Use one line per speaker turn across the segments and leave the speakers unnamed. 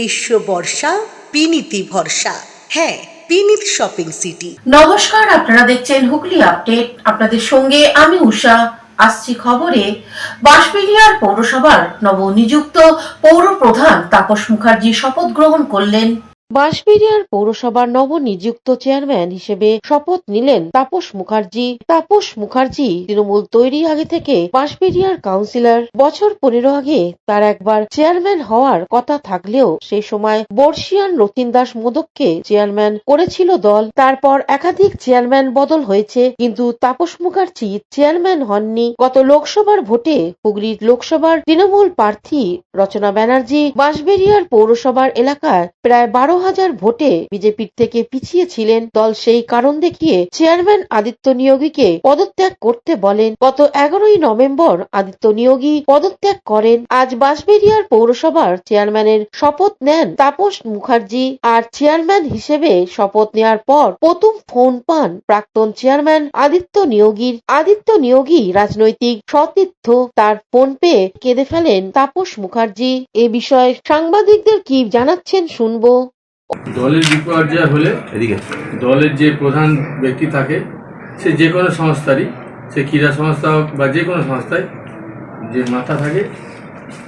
গ্রীষ্ম বর্ষা পিনিতি ভরসা। হ্যাঁ, পিনিত শপিং সিটি।
নমস্কার, আপনারা দেখছেন হুগলি আপডেট। আপনাদের সঙ্গে আমি উষা। আসছি খবরে। বাঁশবেড়িয়ার পৌরসভার নবনিযুক্ত পৌর প্রধান তাপস মুখার্জি শপথ গ্রহণ করলেন। বাঁশবেড়িয়ার পৌরসভার নবনিযুক্ত চেয়ারম্যান হিসেবে শপথ নিলেন তাপস মুখার্জি। তাপস মুখার্জি তৃণমূল তৈরির আগে থেকে বাঁশবেড়িয়ার কাউন্সিলর। বছর 15 আগে তার একবার চেয়ারম্যান হওয়ার কথা থাকলেও সেই সময় বর্ষিয়ান রতিন দাস মোদককে চেয়ারম্যান করেছিল দল। তারপর একাধিক চেয়ারম্যান বদল হয়েছে, কিন্তু তাপস মুখার্জি চেয়ারম্যান হননি। গত লোকসভার ভোটে হুগলির লোকসভার তৃণমূল প্রার্থী রচনা ব্যানার্জি বাঁশবেড়িয়ার পৌরসভার এলাকায় প্রায় 12,000 ভোটে বিজেপির থেকে পিছিয়ে ছিলেন। দল সেই কারণ দেখিয়ে চেয়ারম্যান আদিত্য নিয়োগীকে পদত্যাগ করতে বলেন। গত 11ই নভেম্বর আদিত্য নিয়োগী পদত্যাগ করেন। আজ বাঁশবেড়িয়ার পৌরসভার চেয়ারম্যানের শপথ নেন তাপস মুখার্জি। আর চেয়ারম্যান হিসেবে শপথ নেওয়ার পর প্রথম ফোন পান প্রাক্তন চেয়ারম্যান আদিত্য নিয়োগীর। আদিত্য নিয়োগী রাজনৈতিক সতীর্থ। তার ফোন পেয়ে কেঁদে ফেলেন তাপস মুখার্জি। এ বিষয়ে সাংবাদিকদের কি জানাচ্ছেন শুনবো।
দলের বিপর্যয় হলে দলের যে প্রধান ব্যক্তি থাকে, সে যে কোনো সংস্থারই, সে ক্রীড়া সংস্থা হোক বা যে কোনো সংস্থায় যে মাথা থাকে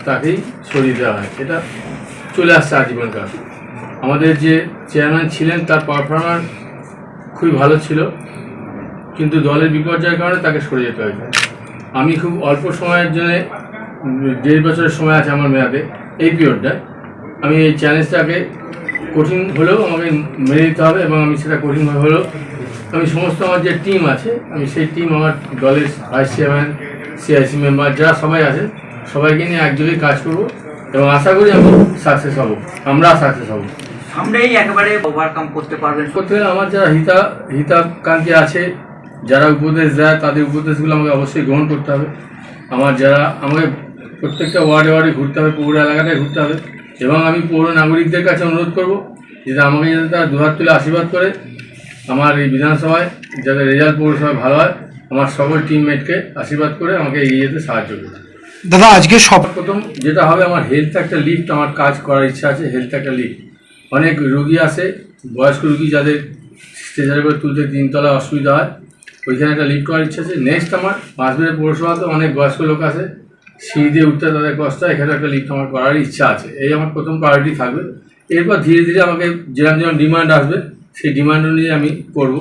তাকেই সরিয়ে দেওয়া হয়। এটা চলে আসছে আজীবনকাল। আমাদের যে চেয়ারম্যান ছিলেন তার পারফরম্যান্স খুবই ভালো ছিল, কিন্তু দলের বিপর্যয়ের কারণে তাকে সরিয়ে যেতে হয়েছে। আমি খুব অল্প সময়ের জন্য 1.5 বছরের সময় আছে আমার মেয়াদে, এই পিরিয়ডটায় আমি এই চ্যালেঞ্জটাকে কঠিন হলেও আমাকে মেনে নিতে হবে, এবং আমি সেটা কঠিন হলেও আমি সমস্ত আমার যে টিম আছে, আমি সেই টিম, আমার দলের ভাইস চেয়ারম্যান, সিআইসি মেম্বার যারা সবাই আছে, সবাইকে নিয়ে একযোগে কাজ করব এবং আশা করি আমি সাকসেস হব, আমরা সাকসেস হব।
আমরাই একেবারে ওভারকাম করতে পারবেন।
করতে গেলে আমার যারা হিতাকাঙ্ক্ষী আছে, যারা উপদেশ দেয়, তাদের উপদেশগুলো আমাকে অবশ্যই গ্রহণ করতে হবে। আমাকে প্রত্যেকটা ওয়ার্ডে ঘুরতে হবে, পৌর এলাকাটায় ঘুরতে হবে, এবং আমি পৌর নাগরিকদের কাছে অনুরোধ করব যাতে আমাকে যাতে তারা দুহাত তুলে আশীর্বাদ করে আমার এই বিধানসভায় যাতে রেজাল্ট পৌরসভায় ভালো হয়, আমার সকল টিমমেটকে আশীর্বাদ করে আমাকে এগিয়ে যেতে সাহায্য করবে।
দাদা, আজকে
প্রথম যেটা হবে, আমার হেলথ একটা লিফট, আমার কাজ করার ইচ্ছা আছে। হেলথ একটা লিফট, অনেক রুগী আসে, বয়স্ক রুগী যাদের স্ট্রেচারে করে তুলতে 3 তলায় অসুবিধা হয়, ওইখানে একটা লিফট করার ইচ্ছা আছে। নেক্সট আমার বাঁশবেড়িয়া পৌরসভাতে অনেক বয়স্ক লোক আছে, সিঁড়ি দিয়ে উঠতে তাদের কষ্ট হয়, এখানে একটা লিফট আমার করার ইচ্ছা আছে। এই আমার প্রথম প্রায়োরিটি থাকবে। এরপর ধীরে ধীরে আমাকে যেরকম ডিমান্ড আসবে সেই ডিমান্ড অনুযায়ী আমি করবো।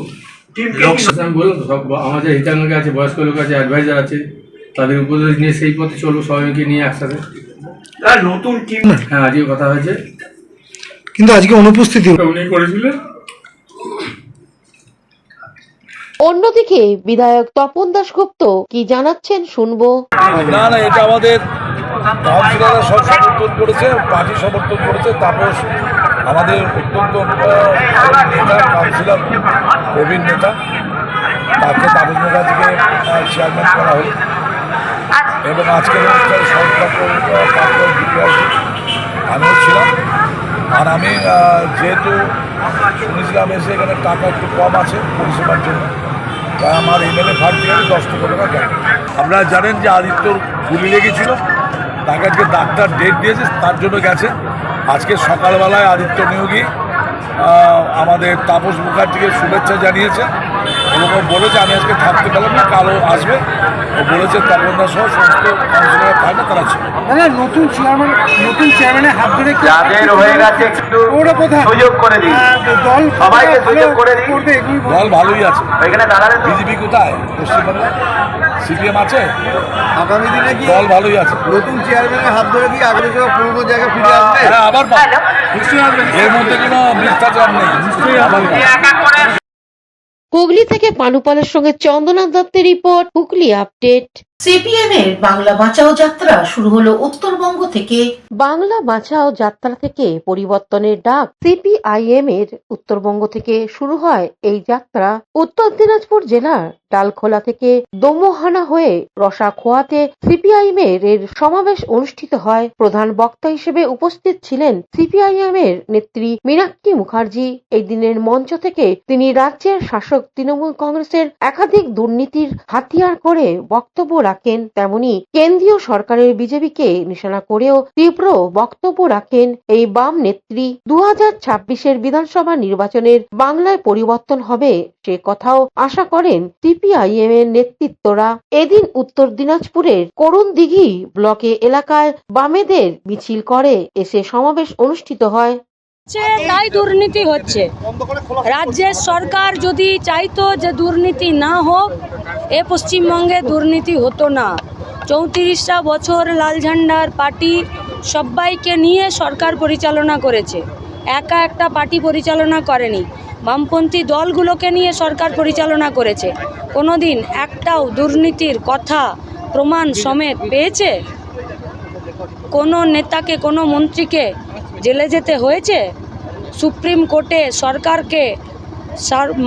আমি বললাম সব আমার যে হিতাকাঙ্ক্ষী আছে, বয়স্ক লোক আছে, অ্যাডভাইজার আছে, তাদের উপদেশ নিয়ে সেই পথে চলবো, সবাইকে নিয়ে একসাথে।
নতুন টিম,
হ্যাঁ, আজকে কথা হয়েছে,
কিন্তু আজকে অনুপস্থিতি
উনি করেছিলেন।
অন্যদিকে বিধায়ক তপন দাশগুপ্ত কি জানাচ্ছেন শুনবো।
না, এটা আমাদের কাউন্সিলররা সব সমর্থন করেছে, পার্টি সমর্থন করেছে। তাপস আমাদের অত্যন্ত নেতা, কাউন্সিলর, প্রবীণ নেতা, তাকে তাপস মুখার্জিকে চেয়ারম্যান করা হল, এবং আজকের অনুষ্ঠানে আমিও ছিলাম। আর আমি যেহেতু শুনেছিলাম এসে এখানে টাকা একটু কম আছে পরিষেবার জন্য, তাই আমার এমএলএ ফান্ড দিয়ে 10 টাকা কেন। আপনারা জানেন যে আদিত্যর গুলি লেগেছিল, তাকে আজকে ডাক্তার ডেট দিয়েছে, তার জন্য গেছে। আজকে সকালবেলায় আদিত্য নিয়োগী আমাদের তাপস মুখার্জিকে শুভেচ্ছা জানিয়েছে, এবং ও বলেছে আমি আজকে থাকতে পারলাম না, কালও আসবে। ও বলেছে তপনদা সহ সমস্ত কাউন্সিলর থাকবে, তারা ছিল।
নতুন চেয়ারম্যানের হাত ধরে
যাদের হয়ে গেছে একটু সুযোগ করে দিন, সবাইকে সুযোগ করে দিন।
দল ভালোই আছে।
এখানে দাঁড়ালে
বিজেপি কোথায়? পশ্চিমবাংলা সিপিএম আছে।
আগামী দিনে কি
দল ভালোই আছে।
নতুন চেয়ারম্যানের হাত ধরে কি আগে পূর্ব জায়গায় ফিরে আসবে?
হ্যাঁ, আবার এর মধ্যে কোনো মিথ্যাচার নেই, নিশ্চয়ই আবার।
হুগলি থেকে পানুপালের সঙ্গে চন্দনা দত্তের রিপোর্ট, হুগলি আপডেট। সিপিএম এর বাংলা বাঁচাও যাত্রা শুরু হলো উত্তরবঙ্গ থেকে। বাংলা বাঁচাও যাত্রা থেকে পরিবর্তনের ডাক। সিপিআইএম এর উত্তরবঙ্গ থেকে শুরু হয় এই যাত্রা। উত্তর দিনাজপুর জেলার ডালখোলা থেকে দোমোহানা হয়ে রসাখোয়াতে সিপিআইএম এর সমাবেশ অনুষ্ঠিত হয়। প্রধান বক্তা হিসেবে উপস্থিত ছিলেন সিপিআইএম এর নেত্রী মীনাক্ষী মুখার্জি। এই দিনের মঞ্চ থেকে তিনি রাজ্যের শাসক তৃণমূল কংগ্রেসের একাধিক দুর্নীতির হাতিয়ার করে বক্তব্য
রাখেন, তেমনি কেন্দ্রীয় সরকারের বিজেপিকে নিশানা করেও তীব্র বক্তব্য রাখেন এই বাম নেত্রী। 2026-এর বিধানসভা নির্বাচনের বাংলায় পরিবর্তন হবে সে কথাও আশা করেন সিপিআইএম এর নেতৃত্বরা। এদিন উত্তর দিনাজপুরের করুণদিঘি ব্লকে এলাকায় বামেদের মিছিল করে এসে সমাবেশ অনুষ্ঠিত হয়।
তাই দুর্নীতি হচ্ছে। রাজ্যের সরকার যদি চাইতো যে দুর্নীতি না হোক, এ পশ্চিমবঙ্গে দুর্নীতি হতো না। 34টা বছর লাল ঝান্ডার পার্টি সবাইকে নিয়ে সরকার পরিচালনা করেছে, একা একটা পার্টি পরিচালনা করেনি। বামপন্থী দলগুলোকে নিয়ে সরকার পরিচালনা করেছে। কোনোদিন একটাও দুর্নীতির কথা প্রমাণ সমেত পেয়েছে? কোনো নেতাকে, কোনো মন্ত্রীকে জেলে যেতে হয়েছে? সুপ্রিম কোর্টে সরকারকে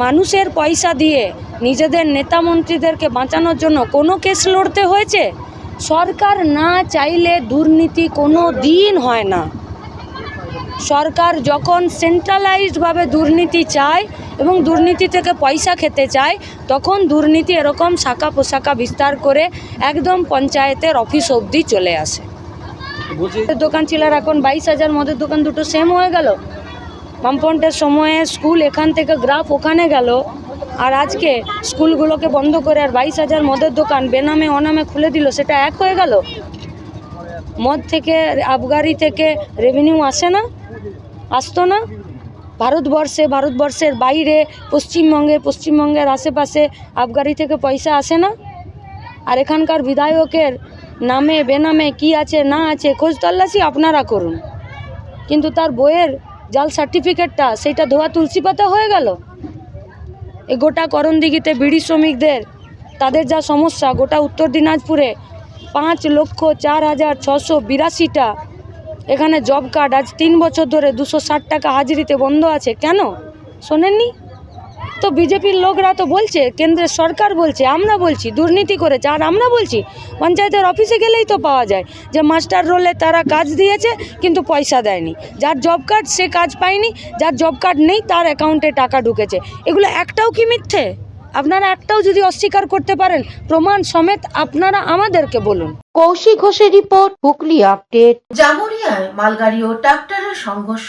মানুষের পয়সা দিয়ে নিজেদের নেতা মন্ত্রীদেরকে বাঁচানোর জন্য কোনো কেস লড়তে হয়েছে? সরকার না চাইলে দুর্নীতি কোনো দিন হয় না। সরকার যখন সেন্ট্রালাইজডভাবে দুর্নীতি চায় এবং দুর্নীতি থেকে পয়সা খেতে চায়, তখন দুর্নীতি এরকম শাখা পোশাখা বিস্তার করে একদম পঞ্চায়েতের অফিস অবধি চলে আসে। দোকান ছিল, আর এখন 22,000 মদের দোকান দুটো সেম হয়ে গেল। বামফ্রন্টের সময়ে স্কুল এখান থেকে গ্রাফ ওখানে গেল, আর আজকে স্কুলগুলোকে বন্ধ করে আর 22,000 মদের দোকান বেনামে অনামে খুলে দিল, সেটা এক হয়ে গেল। মদ থেকে, আবগারি থেকে রেভিনিউ আসে না, আসতো না। ভারতবর্ষের বাইরে পশ্চিমবঙ্গের আশেপাশে আবগারি থেকে পয়সা আসে না। আর এখানকার বিধায়কের নামে বেনামে কি আছে না আছে খোঁজ তল্লাশি আপনারা করুন, কিন্তু তার বইয়ের জাল সার্টিফিকেটটা সেইটা ধোয়া তুলসী পাতা হয়ে গেল। এই গোটা করণদিঘিতে বিড়ি শ্রমিকদের তাদের যা সমস্যা, গোটা উত্তর দিনাজপুরে 5,04,682টা এখানে জব কার্ড আজ 3 বছর ধরে 260 টাকা হাজিরিতে বন্ধ আছে। কেন শোনেননি? তো বিজেপির লোকরা তো বলছে, কেন্দ্রের সরকার বলছে, আমরা বলছি দুর্নীতি করেছে, আর আমরা বলছি পঞ্চায়েতের অফিসে গেলেই তো পাওয়া যায় যে মাস্টার রোলে তারা কাজ দিয়েছে কিন্তু পয়সা দেয়নি। যার জব কার্ড সে কাজ পায়নি, যার জব কার্ড নেই তার অ্যাকাউন্টে টাকা ঢুকেছে। এগুলো একটাও কি মিথ্যে? আপনারা একটাও যদি অস্বীকার করতে পারেন, প্রমাণ সমেত আপনারা আমাদেরকে বলুন।
কৌশিক ঘোষের রিপোর্ট, হুগলি আপডেট।
জামুরিয়ায় মালগাড়ি ও ট্রাক্টরের সংঘর্ষ,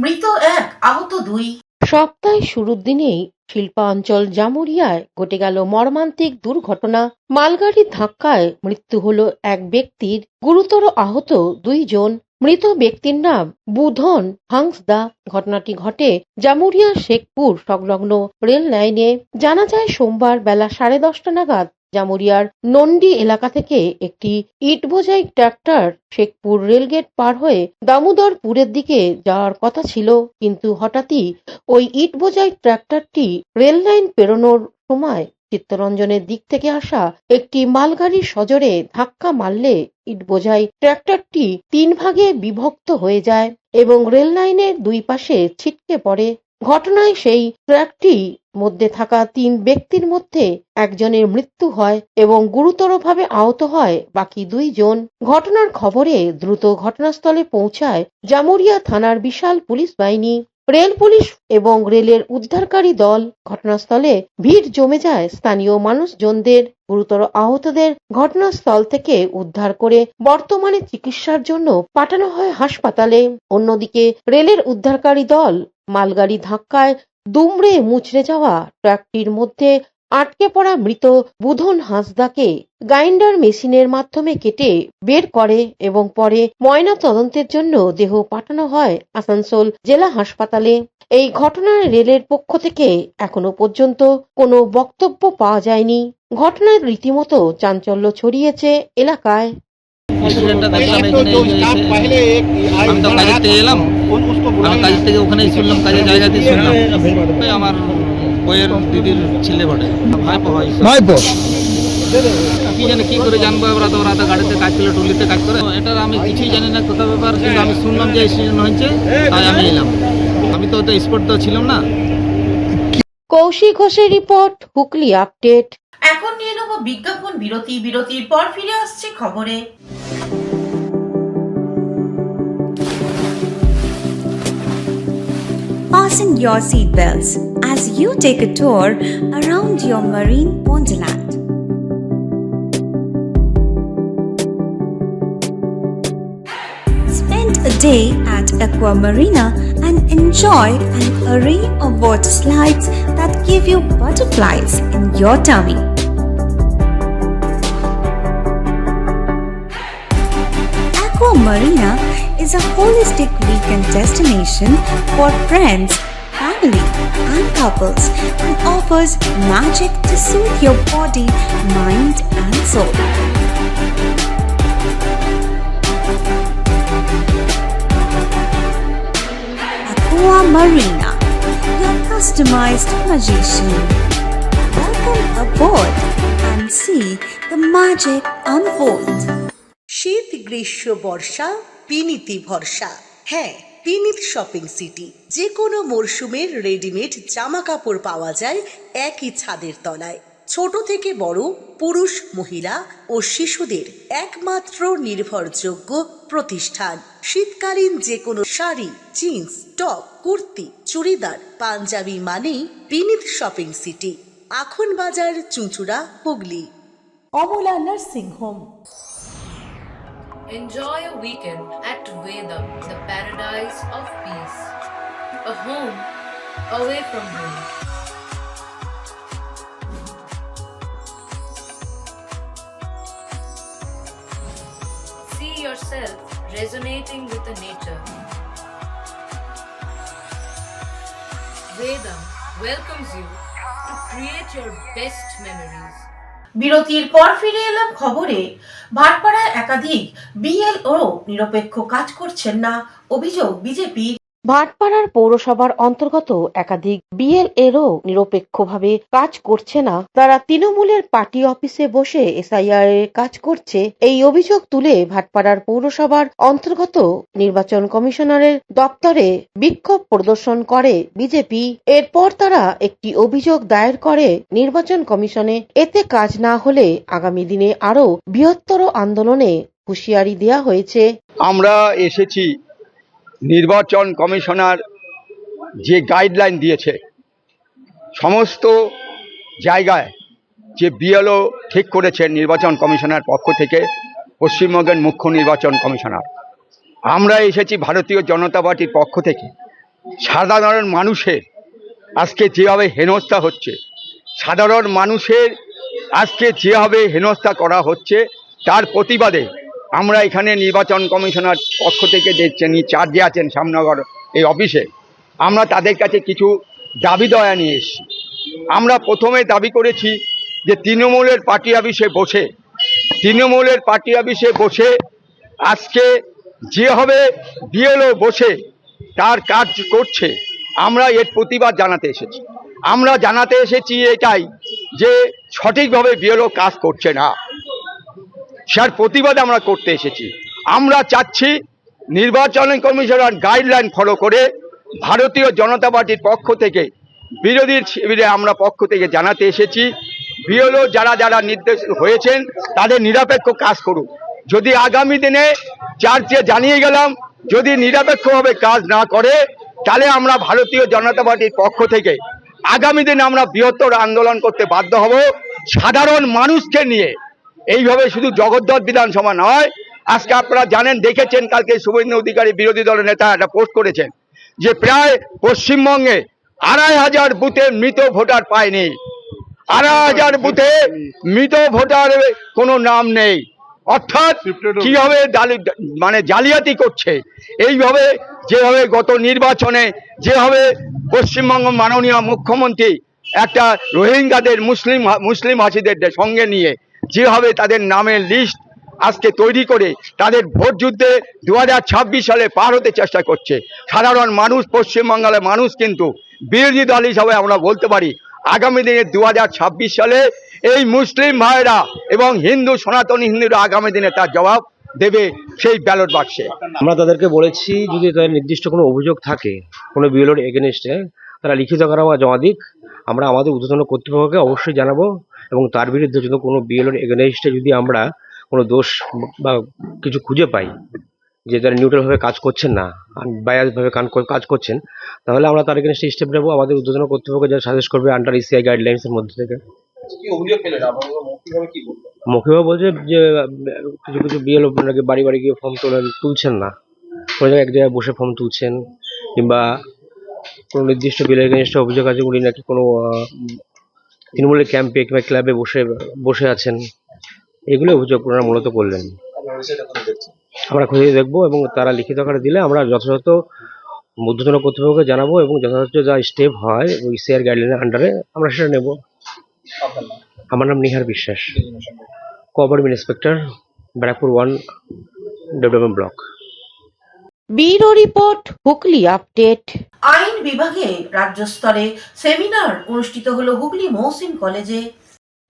মৃত 1, আহত 2।
সপ্তাহের শুরুর দিনেই শিল্পাঞ্চল জামুরিয়ায় ঘটে গেল মর্মান্তিক দুর্ঘটনা। মালগাড়ির ধাক্কায় মৃত্যু হলো এক ব্যক্তির, গুরুতর আহত 2 জন। মৃত ব্যক্তির নাম বুধন হাংসদা। ঘটনাটি ঘটে জামুরিয়া শেখপুর সংলগ্ন রেল লাইনে। জানা যায় সোমবার বেলা 10:30 নাগাদ জামুরিয়ার নন্ডি এলাকা থেকে একটি ইট বোঝাই ট্রাক্টর শেখপুর রেলগেট পার হয়ে দামোদরপুরের দিকে যাওয়ার কথা ছিল, কিন্তু হঠাৎই ওই ইট বোঝাই ট্রাক্টরটি রেল লাইন পেরোনোর সময় চিত্তরঞ্জনের দিক থেকে আসা একটি মালগাড়ির সজোরে ধাক্কা মারলে ইট বোঝাই ট্রাক্টরটি 3 ভাগে বিভক্ত হয়ে যায় এবং রেল লাইনের 2 পাশে ছিটকে পড়ে। ঘটনায় সেই ট্রাকটির মধ্যে থাকা 3 ব্যক্তির মধ্যে একজনের মৃত্যু হয় এবং গুরুতরভাবে আহত হয় বাকি 2 জন। ঘটনার খবরে দ্রুত ঘটনাস্থলে পৌঁছায় জামুরিয়া থানার বিশাল পুলিশ বাহিনী, রেল পুলিশ এবং রেলের উদ্ধারকারী দল। ঘটনাস্থলে ভিড় জমে যায় স্থানীয় মানুষজনদের। গুরুতর আহতদের ঘটনাস্থল থেকে উদ্ধার করে বর্তমানে চিকিৎসার জন্য পাঠানো হয় হাসপাতালে। অন্যদিকে রেলের উদ্ধারকারী দল মালগাড়ি ধাক্কায় দুমড়ে মুচড়ে যাওয়া ট্রাকটির মধ্যে আটকে পড়া মৃত বুধন হাঁসদাকে গ্রাইন্ডার মেশিনের মাধ্যমে কেটে বের করে এবং পরে ময়না তদন্তের জন্য দেহ পাঠানো হয় আসানসোল জেলা হাসপাতালে। এই ঘটনায় রেলের পক্ষ থেকে এখনো পর্যন্ত কোনো বক্তব্য পাওয়া যায়নি। ঘটনায় রীতিমতো চাঞ্চল্য ছড়িয়েছে এলাকায়।
আমি তো কাজের থেকে এলাম, আমি কাজের থেকে ওখানেই শুনলাম, কাজের জায়গাতেই শুনলাম আমার বইয়ের দিদির ছেলে বটে, ভাইপো কি জানি কি করে জানবো। ওরা তো গাড়িতে কাজ করে, টুলিতে কাজ করে, এটার আমি কিছুই জানি না কোথাও ব্যাপার, কিন্তু আমি শুনলাম যে অ্যাক্সিডেন্ট হয়েছে, তাই আমি এলাম। আমি তো স্পট তো ছিলাম না।
কৌশিক ঘোষের রিপোর্ট, হুগলি আপডেট।
এখন নিয়ে নেব বিজ্ঞাপন বিরতি। বিরতির পর ফিরে আসছে খবরে।
Fasten your seatbelts as you take a tour around your marine wonderland. today at Aqua Marina and enjoy an array of water slides that give you butterflies in your tummy. Aqua Marina is a holistic weekend destination for friends, family, and couples and offers magic to soothe your body, mind, and soul. Aqua Marina, your customized magician. Welcome aboard and see the magic unfold.
শীত গ্রীষ্ম বর্ষা বিনীতি ভরসা। হ্যাঁ, বিনীত shopping city. যে কোনো মরশুমের readymade জামা কাপড় পাওয়া যায় একই ছাদের তলায়। ছোট থেকে বড়, পুরুষ, মহিলা ও শিশুদের একমাত্র নির্ভরযোগ্য প্রতিষ্ঠান। শীতকালীন যে কোনো শাড়ি, জিন্স, টপ, কুর্তি, চুড়িদার, পাঞ্জাবি মানেই বিনীত শপিং সিটি। আখন বাজার, চুঁচুড়া, Hooghly. Amala nursing home.
Enjoy a weekend at Vedam, the paradise of peace. A home away from home. See yourself resonating with the nature. Vedam welcomes you to create your best memories.
বিরতির পর ফিরে এলাম খবরে। ভাটপাড়ায় একাধিক BLO নিরপেক্ষ কাজ করছেন না, অভিযোগ বিজেপির।
ভাটপাড়ার পৌরসভার অন্তর্গত একাধিক বিএলএরও নিরপেক্ষভাবে কাজ করছে না, তারা তৃণমূলের পার্টি অফিসে বসে এসআইআর এর কাজ করছে, এই অভিযোগ তুলে ভাটপাড়ার পৌরসভার অন্তর্গত নির্বাচন কমিশনারের দপ্তরে বিক্ষোভ প্রদর্শন করে বিজেপি। এরপর তারা একটি অভিযোগ দায়ের করে নির্বাচন কমিশনে। এতে কাজ না হলে আগামী দিনে আরো বৃহত্তর আন্দোলনে হুঁশিয়ারি দেওয়া হয়েছে।
আমরা এসেছি নির্বাচন কমিশনার যে গাইডলাইন দিয়েছে সমস্ত জায়গায় যে বিএলও ঠিক করেছেন নির্বাচন কমিশনার পক্ষ থেকে, পশ্চিমবঙ্গের মুখ্য নির্বাচন কমিশনার। আমরা এসেছি ভারতীয় জনতা পার্টির পক্ষ থেকে। সাধারণ মানুষের আজকে যেভাবে হেনস্থা হচ্ছে, সাধারণ মানুষের আজকে যেভাবে হেনস্থা করা হচ্ছে, তার প্রতিবাদে আমরা এখানে নির্বাচন কমিশনার পক্ষ থেকে দেখছেন চার্জে আছেন শ্যামনগর এই অফিসে, আমরা তাদের কাছে কিছু দাবি দয়া নিয়ে এসেছি। আমরা প্রথমে দাবি করেছি যে তৃণমূলের পার্টি অফিসে বসে আজকে যেভাবে বিএলও বসে তার কাজ করছে, আমরা এর প্রতিবাদ জানাতে এসেছি। আমরা জানাতে এসেছি এটাই যে সঠিকভাবে বিএলও কাজ করছে না, যার প্রতিবাদ আমরা করতে এসেছি। আমরা চাচ্ছি নির্বাচন কমিশনার গাইডলাইন ফলো করে ভারতীয় জনতা পার্টির পক্ষ থেকে বিরোধী শিবিরে আমরা পক্ষ থেকে জানাতে এসেছি বিএলও যারা যারা নির্দেশ হয়েছেন তাদের নিরপেক্ষ কাজ করুক। যদি আগামী দিনে চার্চে জানিয়ে গেলাম যদি নিরপেক্ষভাবে কাজ না করে, তাহলে আমরা ভারতীয় জনতা পার্টির পক্ষ থেকে আগামী দিনে আমরা বৃহত্তর আন্দোলন করতে বাধ্য হব সাধারণ মানুষকে নিয়ে। এইভাবে শুধু জগদ্দল বিধানসভা নয়, আজকে আপনারা জানেন, দেখেছেন কালকে শুভেন্দু অধিকারী বিরোধী দলের নেতা একটা পোস্ট করেছেন যে প্রায় পশ্চিমবঙ্গে ২৫০০ বুথে মৃত ভোটার পায়নি। ২৫০০ বুথে মৃত ভোটার কোনো নাম নেই, অর্থাৎ কিভাবে জালিয়াতি করছে। এইভাবে যেভাবে গত নির্বাচনে যেভাবে পশ্চিমবঙ্গ মাননীয় মুখ্যমন্ত্রী একটা রোহিঙ্গাদের মুসলিম হাসিদের সঙ্গে নিয়ে যেভাবে তাদের নামের লিস্ট আজকে তৈরি করে তাদের ভোট যুদ্ধে 2026 সালে পার হতে চেষ্টা করছে। সাধারণ মানুষ, পশ্চিমবাংলার মানুষ কিন্তু বিরোধী দল হিসাবে আমরা বলতে পারি আগামী দিনে 2026 সালে এই মুসলিম ভাইরা এবং হিন্দু সনাতনী হিন্দুরা আগামী দিনে তার জবাব দেবে সেই ব্যালট বাক্সে।
আমরা তাদেরকে বলেছি যদি তাদের নির্দিষ্ট কোনো অভিযোগ থাকে কোনো বিএলওর এগেনস্টে, তারা লিখিত আকারে জমা দিক, আমরা আমাদের ঊর্ধ্বতন কর্তৃপক্ষকে অবশ্যই জানাবো এবং তার বিরুদ্ধে যদি কোনো বিএলওর এগেনস্টে যদি আমরা কোনো দোষ বা কিছু খুঁজে পাই যে তারা নিউট্রালভাবে কাজ করছেন না, বায়াসভাবে কাজ করছেন, তাহলে আমরা তার এগেনস্টে স্টেপ নেবো। আমাদের ঊর্ধ্বতন কর্তৃপক্ষ যা সাজেস্ট করবে আন্ডার ইসিআই গাইডলাইন্সের মধ্যে থেকে। মৌখিকভাবে বলছে যে কিছু কিছু বিএলও নাকি বাড়ি বাড়ি গিয়ে ফর্ম তুলছেন না, কোনো জায়গায় এক জায়গায় বসে ফর্ম তুলছেন, কিংবা কোনো নির্দিষ্ট বিলের এগেনস্টে অভিযোগ আছে উনি নাকি কোনো তৃণমূলের ক্যাম্পে কিংবা ক্লাবে বসে বসে আছেন। এগুলো অভিযোগ ওনারা মূলত করলেন। আমরা খতিয়ে দেখবো এবং তারা লিখিত আকারে দিলে আমরা যথাযথ ঊর্ধ্বতন কর্তৃপক্ষকে জানাবো এবং যথাযথ যা স্টেপ হয় ওই সিআর গাইডলাইনের আন্ডারে আমরা সেটা নেব। আমার নাম নিহার বিশ্বাস, cooperative inspector, Barrackpore 1 development block.
Bureau report, Hooghly update.
আইন বিভাগে রাজ্য স্তরে সেমিনার অনুষ্ঠিত হলো হুগলি মহসিন কলেজে।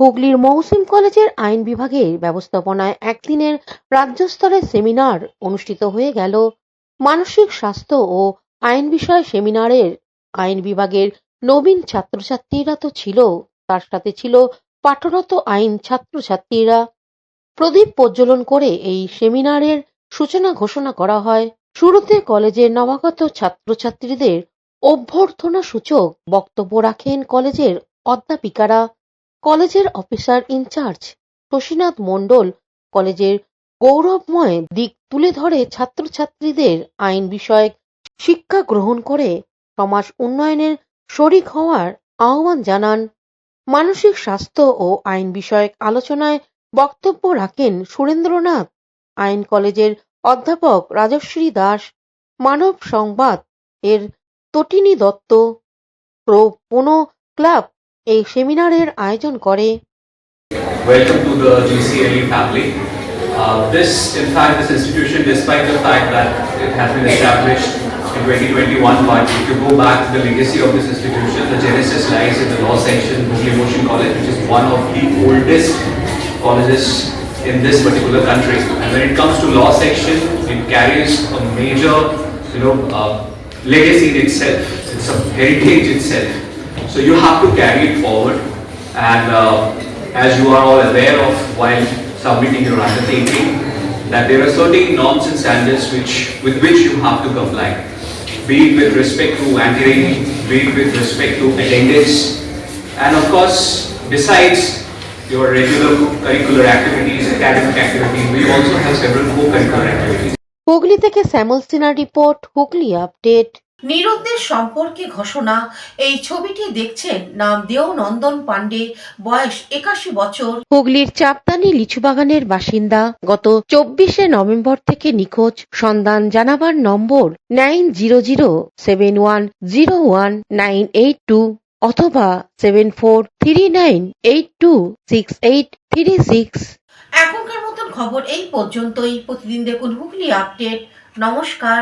হুগলির মহসিন কলেজের আইন বিভাগের ব্যবস্থাপনায় একদিনের রাজ্য স্তরের সেমিনার অনুষ্ঠিত হয়ে গেল। মানসিক স্বাস্থ্য ও আইন বিষয় সেমিনারের আইন বিভাগের নবীন ছাত্রছাত্রীরা তো ছিল, তার সাথে ছিল পাঠরত আইন ছাত্রছাত্রীরা। প্রদীপ প্রজ্বলন করে এই সেমিনারের সূচনা ঘোষণা করা হয়। শুরুতে কলেজের নবাগত ছাত্রছাত্রীদের অভ্যর্থনা সূচক বক্তব্য রাখেন কলেজের অধ্যাপিকারা। কলেজের অফিসার ইনচার্জ শশীনাথ মণ্ডল কলেজের গৌরবময় দিক তুলে ধরে ছাত্রছাত্রীদের আইন বিষয়ক শিক্ষা গ্রহণ করে সমাজ উন্নয়নের শরিক হওয়ার আহ্বান জানান। মানসিক স্বাস্থ্য ও আইন বিষয়ক আলোচনায় বক্তব্য রাখেন সুরেন্দ্রনাথ আইন কলেজের অধ্যাপক রাজশ্রী দাস, মানব সংবাদ এর তটিনী দত্ত, প্রোনো ক্লাব এই সেমিনারের আয়োজন করে।
Welcome to the GCLE family. This institution, despite the fact that it has been established in 2021, but if you go back to the legacy of this institution, the genesis lies in the law section, Hugli Motion College, which is one of the oldest colleges in this particular country. And when it comes to law section, it carries a major, legacy in itself. It's a heritage itself. So you have to carry it forward. And as you are all aware of while submitting your undertaking, that there are certain norms and standards with which you have to comply. Be it with respect to anti-ragging, be it with respect to attendance, and of course, besides your regular curricular activities, academic activities, we also have several co-curricular activities.
Hooghly থেকে শ্যামল সিনহার report, Hooghly update.
নিরুদ্দেশ সম্পর্কে ঘোষণা। এই ছবিটি দেখছেন, নাম দেওনন্দন পান্ডে, বয়স 81 বছর।
হুগলির চাপদানি লিচুবাগানের বাসিন্দা। গত 24শে নভেম্বর থেকে নিখোঁজ। সন্ধান জানাবার নম্বর 9007101982 অথবা 7439826836।
এখনকার মতন খবর এই পর্যন্তই। প্রতিদিন দেখুন হুগলি আপডেট। নমস্কার।